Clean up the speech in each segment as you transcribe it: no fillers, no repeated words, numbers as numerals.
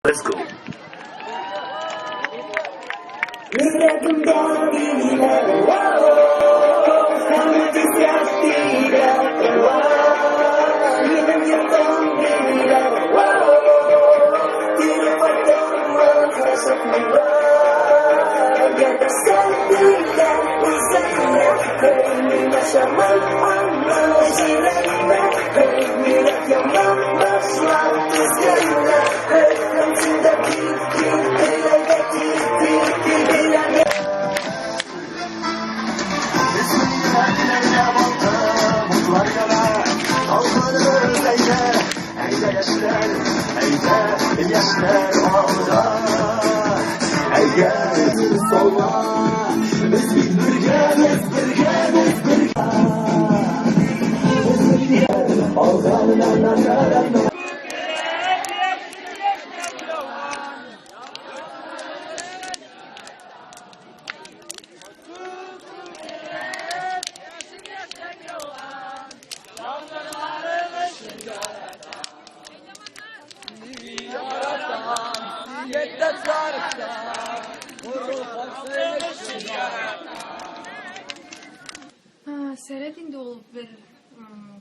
Let's go. Seyretinde olup bir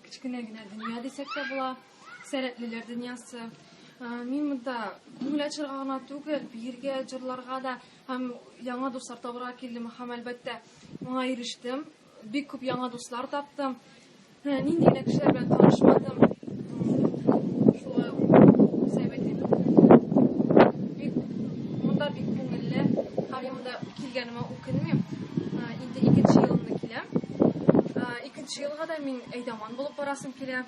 kichkine dünya desek de bula seyretliler dünyası. Мен мында күңел ачырга гына түгел, бирге җырларга да һәм яңа дуслар табарга килдем. Һәм әлбәттә моңа ирештем. Бик күп яңа дуслар таптым. Нинди генә кешеләр белән танышмадым. Шулай сәбәтен. Монда бик күңелле. Һәм монда килгәнемә үкенмим. Инде 2нче елымны киләм. 2нче елга да мин әйдәман булып барасым килә.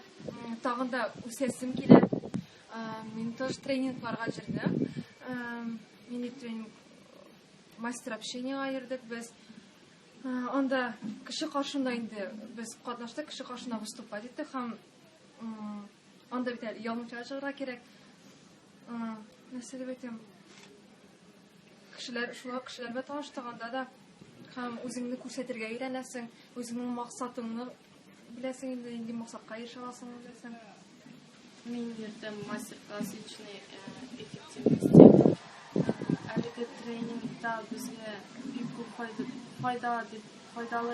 Тагын да үсәсем килә. Мен тоже тренингларга жүрдім. Мен тренинг мастер общениега йөрдек без. Анда кеше каршында инде без катнаштык, кеше каршында выступать иттек һәм анда бит әле ялмыйча чыгарга кирәк. Нәрсә дип әйтәм? Кешеләр белән таныштыганда да һәм үзеңне күрсәтергә өйрәнәсең, үзеңнең максатыңны беләсең, инде максатка ирешә аласың беләсең. Мен йөрдем мастер-класс личной эффективности. Әлеге тренингта безгә бик күп файдалы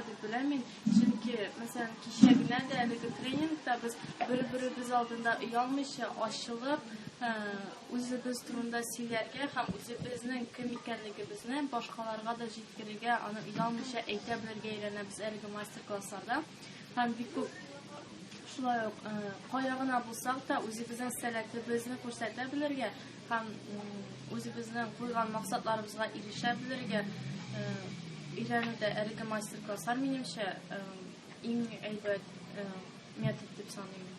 дип беләм. Чөнки, мәсәлән, кичә генә дә әлеге тренингта без бер-беребез алдында оялмыйча ачылып, үзебез турында сөйләргә һәм үзебезнең кем икәнлегебезне башкаларга да җиткерергә, аны оялмыйча әйтә белергә өйрәнәбез әлеге мастер-классларда. Һәм бик күп шулай ук кая гына булсак та үзебезнең сәләтебезне күрсәтә белергә һәм үзебезнең куйган максатларыбызга ирешә белергә өйрәнүдә әлеге мастер-класслар минемчә иң әйбәт метод дип саныйм.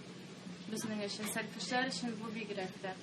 Безнең өчен, кешеләр өчен бу бигрәк тә.